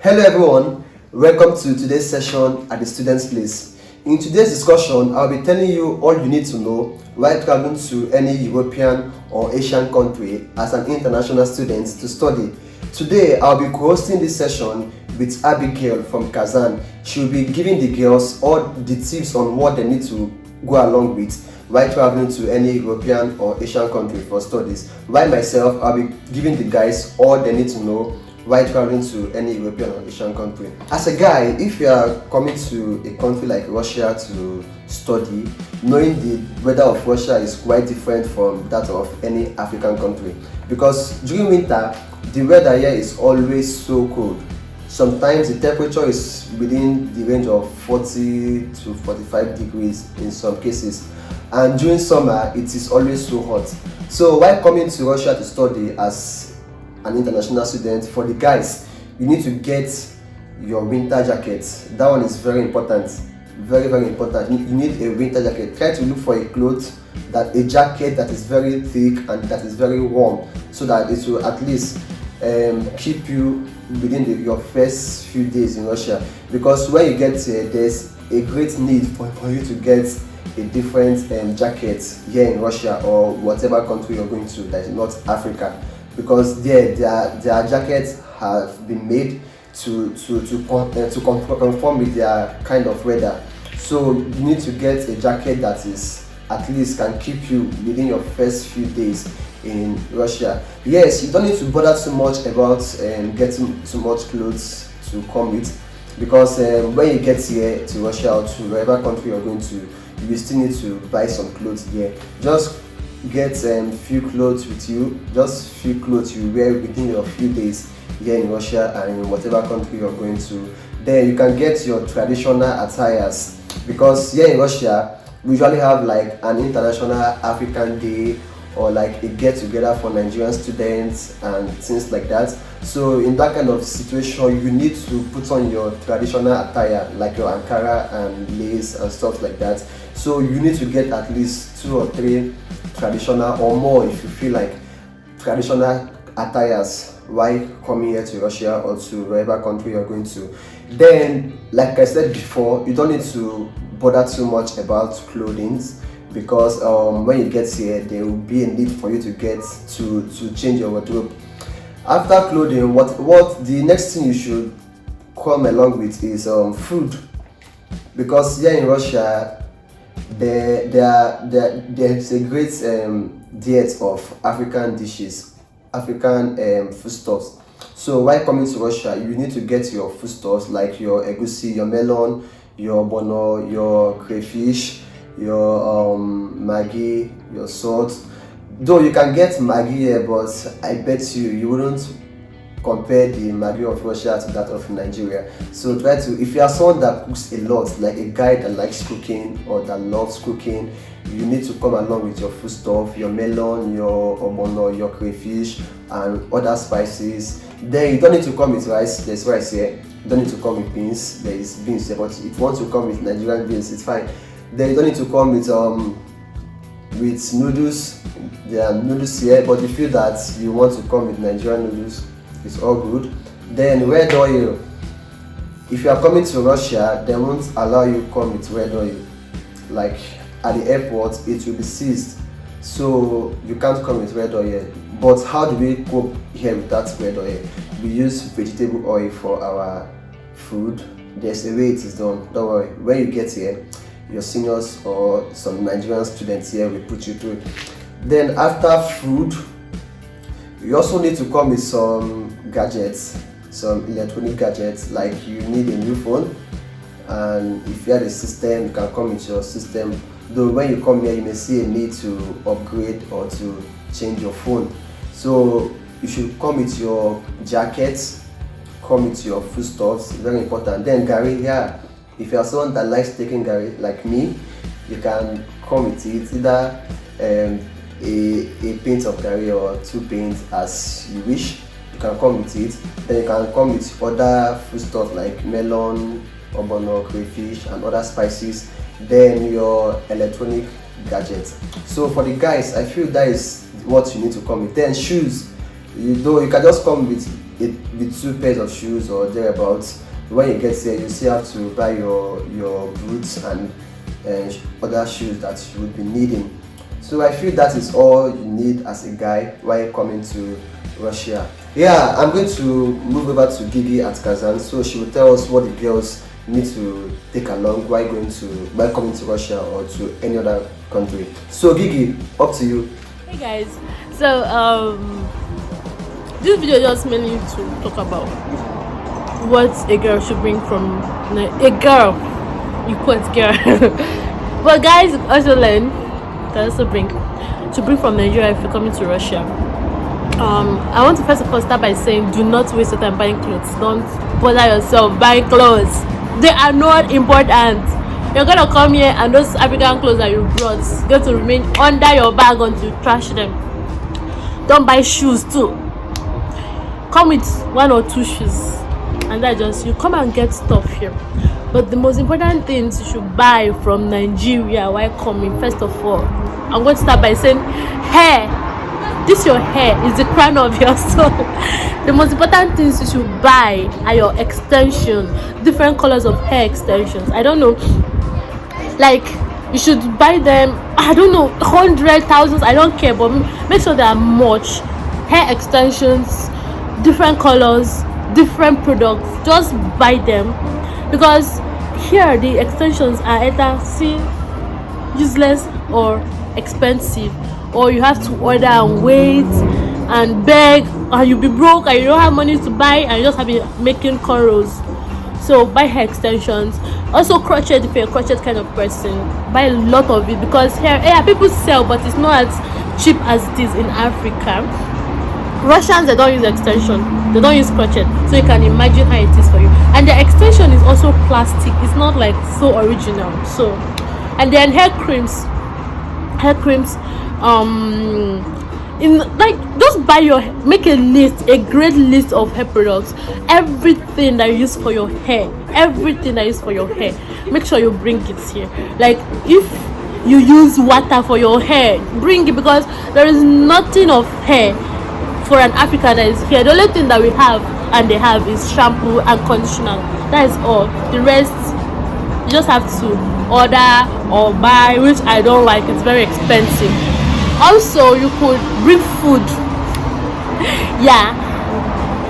Hello everyone, welcome to today's session at the Students' Place. In today's discussion, I'll be telling you all you need to know while traveling to any European or Asian country as an international student to study. Today, I'll be co-hosting this session with Abigail from Kazan. She'll be giving the girls all the tips on what they need to go along with while traveling to any European or Asian country for studies. While myself, I'll be giving the guys all they need to know while traveling to any European or Asian country. As a guy, if you are coming to a country like Russia to study, knowing the weather of Russia is quite different from that of any African country. Because during winter, the weather here is always so cold. Sometimes the temperature is within the range of 40 to 45 degrees in some cases. And during summer, it is always so hot. So while coming to Russia to study as an international student, for the guys, you need to get your winter jacket. That one is very important. Very important. You need a winter jacket. Try to look for a jacket that is very thick and that is very warm, so that it will at least keep you within your first few days in Russia. Because when you get here, there's a great need for you to get a different jacket here in Russia or whatever country you're going to that is not Africa. Because their jackets have been made to conform with their kind of weather. So you need to get a jacket that is at least can keep you within your first few days in Russia. Yes, you don't need to bother too much about getting too much clothes to come with, because when you get here to Russia or to wherever country you're going to, you still need to buy some clothes here. Just get few clothes with you, just few clothes you wear within your few days here in Russia and in whatever country you're going to. Then you can get your traditional attires, because here in Russia we usually have like an international African day or like a get together for Nigerian students and things like that. So in that kind of situation, you need to put on your traditional attire like your Ankara and lace and stuff like that. So you need to get at least 2 or 3 traditional or more, if you feel like, traditional attires while coming here to Russia or to wherever country you're going to. Then, like I said before, you don't need to bother too much about clothing, because when you get here, there will be a need for you to get to change your wardrobe. After clothing, what the next thing you should come along with is food, because here in Russia there's a great diet of African dishes, African foodstuffs. So while coming to Russia, you need to get your foodstuffs like your egusi, your melon, your bono, your crayfish, your maggi, your salt. Though you can get maggi here, but I bet you wouldn't compare the maggi of Russia to that of Nigeria. So try to, if you are someone that cooks a lot, like a guy that likes cooking or that loves cooking, you need to come along with your foodstuff, your melon, your obono, your crayfish and other spices. Then you don't need to come with rice. There's rice here. You don't need to come with beans. There is beans here, but if you want to come with Nigerian beans, it's fine. Then you don't need to come with noodles. There are noodles here, but if you feel that you want to come with Nigerian noodles, it's all good. Then red oil. If you are coming to Russia, they won't allow you come with red oil. Like at the airport, it will be seized, so you can't come with red oil. But how do we cope here with that red oil? We use vegetable oil for our food. There's a way it is done. Don't worry. When you get here, your seniors or some Nigerian students here will put you through. Then after food, you also need to come with some gadgets, some electronic gadgets, like you need a new phone, and if you have a system, you can come with your system. Though when you come here, you may see a need to upgrade or to change your phone. So you should come with your jackets, come with your foodstuffs, very important. Then gari, yeah. If you are someone that likes taking gari, like me, you can come with it, either a pint of gari or 2 pints as you wish. You can come with it. Then you can come with other foodstuff like melon, obono, crayfish and other spices. Then your electronic gadgets. So for the guys, I feel that is what you need to come with. Then shoes, though you can just come with it with 2 pairs of shoes or thereabouts. When you get here, you still have to buy your boots and other shoes that you would be needing. So I feel that is all you need as a guy while coming to Russia. Yeah, I'm going to move over to Gigi at Kazan, so she will tell us what the girls need to take along while coming to Russia or to any other country. So Gigi, up to you. Hey guys, so this video just mainly to talk about what a girl should bring from a girl. You quote girl, but guys also learn. Can also bring from Nigeria if you're coming to Russia. I want to first of all start by saying, do not waste your time buying clothes. Don't bother yourself buying clothes. They are not important. You're gonna come here and those African clothes that you brought going to remain under your bag until you trash them. Don't buy shoes too. Come with 1 or 2 shoes, and that just you come and get stuff here. But the most important things you should buy from Nigeria while coming, first of all, I'm going to start by saying hair. This your hair is the crown of your soul. The most important things you should buy are your extensions, different colors of hair extensions. I don't know, like you should buy them. I don't know, hundreds, thousands. I don't care, but make sure there are much hair extensions, different colors, different products. Just buy them, because here the extensions are either useless or expensive, or you have to order and wait and beg, and you'll be broke and you don't have money to buy and you just have been making cornrows. So buy hair extensions. Also crochet, if you're a crochet kind of person, buy a lot of it, because here people sell, but it's not as cheap as it is in Africa. Russians, they don't use extension, they don't use crochet, so you can imagine how it is for you. And the extension is also plastic, it's not like so original. So, and then hair creams, just make a list, a great list of hair products, everything that you use for your hair, make sure you bring it here. Like if you use water for your hair, bring it, because there is nothing of hair for an African that is here. The only thing that we have and they have is shampoo and conditioner. That is all. The rest you just have to order or buy, which I don't like. It's very expensive. Also, you could bring food. Yeah,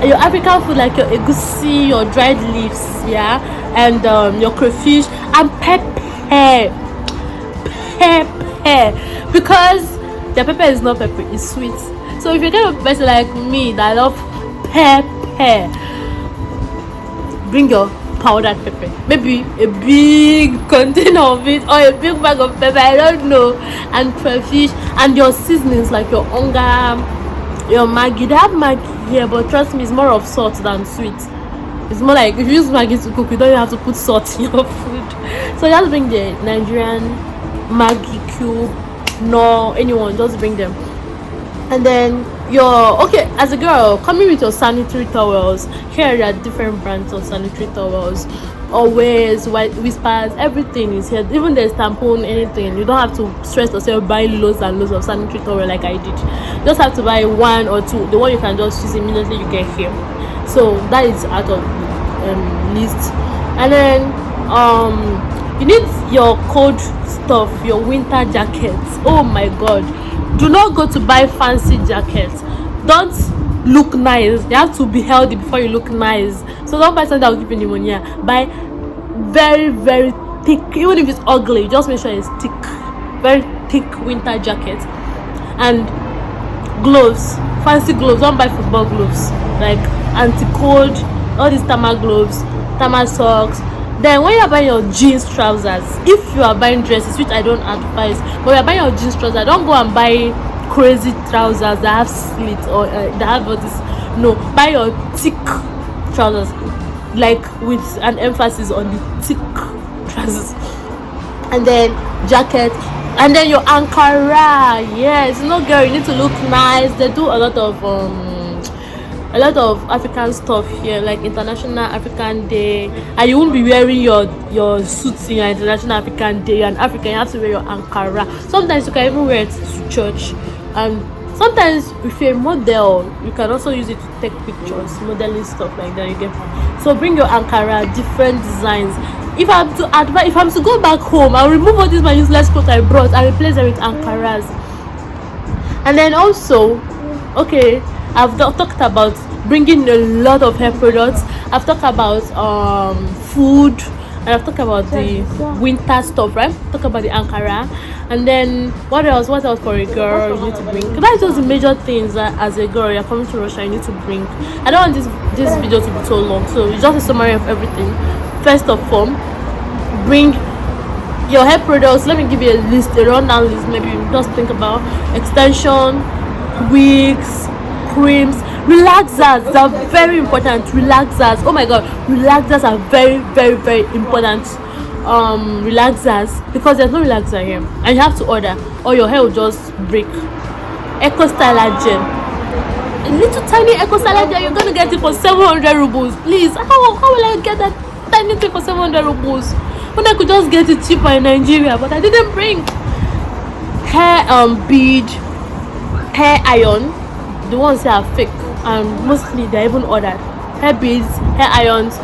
your African food, like your egusi, your dried leaves, and your crayfish, and pepper, because the pepper is not pepper, it's sweet. So if you're kind of person like me that love pepper, bring your powdered pepper, maybe a big container of it, or a big bag of pepper, I don't know, and crayfish, and your seasonings like your onga, your Maggi. They have Maggi here, but trust me, it's more of salt than sweet. It's more like if you use Maggi to cook, you don't even have to put salt in your food. So just bring the Nigerian Maggi cube, no, anyone, just bring them. And then as a girl, coming with your sanitary towels. Here there are different brands of sanitary towels, Always, Whispers, everything is here. Even the tampon, anything. You don't have to stress yourself buying loads and loads of sanitary towel like I did. You just have to buy 1 or 2. The one you can just use immediately you get here. So that is out of the list. And then you need your cold stuff, your winter jackets. Oh my god, do not go to buy fancy jackets. Don't look nice. You have to be healthy before you look nice. So don't buy something that will give you pneumonia. Buy very, very thick, even if it's ugly, just make sure it's thick, very thick winter jacket. And gloves, fancy gloves. Don't buy football gloves, like anti-cold, all these thermal gloves, thermal socks. Then when you're buying your jeans trousers, if you are buying dresses, which I don't advise, but you're buying your jeans trousers, don't go and buy crazy trousers that have slits or that have all this. No, buy your thick trousers, like with an emphasis on the thick trousers. And then jacket, and then your Ankara. Yes, girl, you need to look nice. They do a lot of African stuff here, like International African Day, and you won't be wearing your suits in your International African Day. And African, you have to wear your Ankara. Sometimes you can even wear it to church, and Sometimes if you're a model, you can also use it to take pictures, modeling stuff like that. You get. So bring your Ankara, different designs. If I'm to go back home, I'll remove all these my useless clothes I brought and replace them with Ankaras. And then also, okay, I've talked about bringing a lot of hair products. I've talked about food, and I've talked about the winter stuff, right? Talk about the Ankara. And then what else for a girl you need to bring? That's just the major things that as a girl you're coming to Russia you need to bring. I don't want this video to be so long, so it's just a summary of everything. First of all, bring your hair products. Let me give you a rundown list. Maybe just think about extension, wigs, creams, relaxers. They are very important. Relaxers, oh my god, relaxers are very, very, very important. Relaxers, because there's no relaxer here and you have to order or your hair will just break. Eco styler gel, a little tiny eco styler gel, you're gonna get it for 700 rubles. Please, how will I get that tiny thing for 700 rubles when I could just get it cheaper in Nigeria? But I didn't bring. Hair bead, hair iron, the ones that are fake and mostly they're even ordered. Hair beads, hair irons,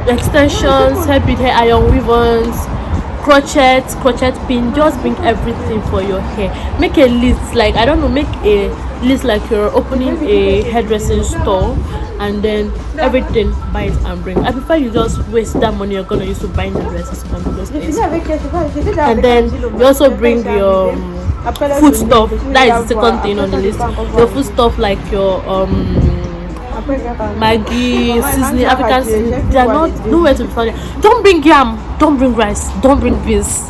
extensions, hair bead, hair iron, ribbons, crochet pin. Just bring everything for your hair. Make a list, like I don't know, make a list like you're opening a hairdressing store, and then everything, buy it and bring. I prefer you just waste that money you're gonna use to buy the dresses from those things. And then you also bring your food stuff. That is the second thing on the list. Your food stuff like your Maggi, seasoning, African seasoning. They are not nowhere to be found. Don't bring yam, don't bring rice, don't bring beans,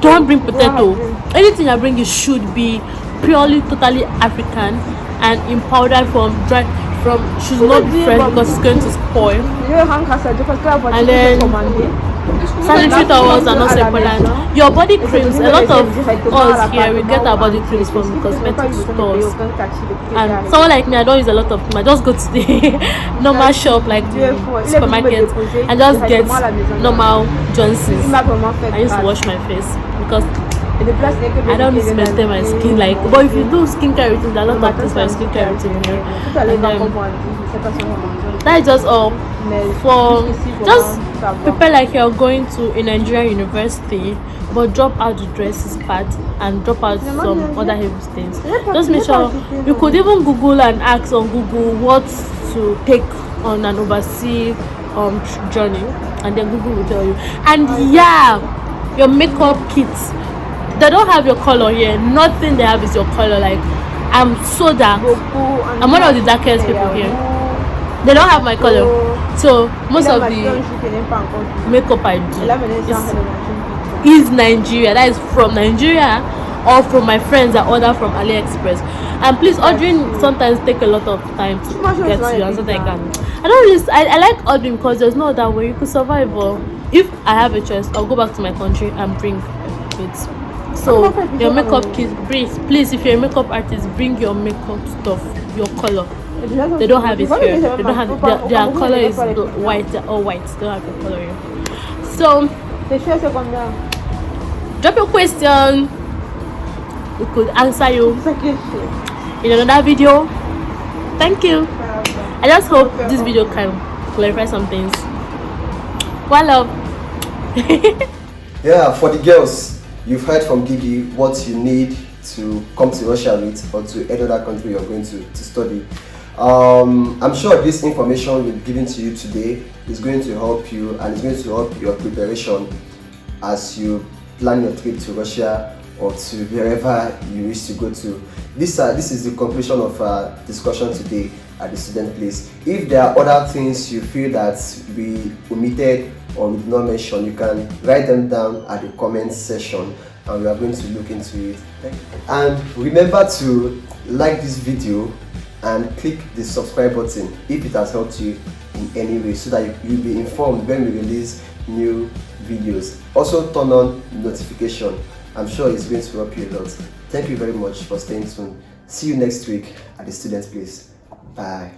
don't bring potato. Anything I bring, it should be purely totally African and in powder from should not be fresh because it's going to spoil. And then sanitary towels are not so important. Your body creams, a lot of us here we get our body creams from cosmetic stores, and someone like me, I don't use a lot of them. I just go to the normal shop like the supermarket and just get normal Johnson's. I used to wash my face because I don't need to maintain my skin, like, but if you do skincare routine, there are a lot of things for your skincare routine here. That is just all for just prepare like you're going to a Nigerian university, but drop out the dresses part and drop out some other heavy things. Just make sure you could even Google and ask on Google what to take on an overseas journey, and then Google will tell you. And yeah, your makeup kits, they don't have your color here. Nothing they have is your color. Like, I'm so dark. I'm one of the darkest people here. They don't have my color. So most of the makeup I do is Nigeria. That is from Nigeria or from my friends that order from AliExpress. And please, ordering sometimes take a lot of time to get to you, and sometimes I can. I like ordering because there's no other way you could survive. Or if I have a choice, I'll go back to my country and bring it. So your makeup kit, please, if you're a makeup artist, bring your makeup stuff, your color. They don't have it here. They don't have it. Their color is white. They're all white. They don't have your color here. So drop your question. We could answer you in another video. Thank you. I just hope this video can clarify some things. One love. Yeah, for the girls, you've heard from Gigi what you need to come to Russia with, or to any other country you're going to study. I'm sure this information we've given to you today is going to help you, and it's going to help your preparation as you plan your trip to Russia or to wherever you wish to go to. This is the conclusion of our discussion today at the student place. If there are other things you feel that we omitted or we did not mention, you can write them down at the comment section and we are going to look into it. And remember to like this video and click the subscribe button if it has helped you in any way, so that you'll be informed when we release new videos. Also turn on notification. I'm sure it's going to help you a lot. Thank you very much for staying tuned. See you next week at the student place. Bye.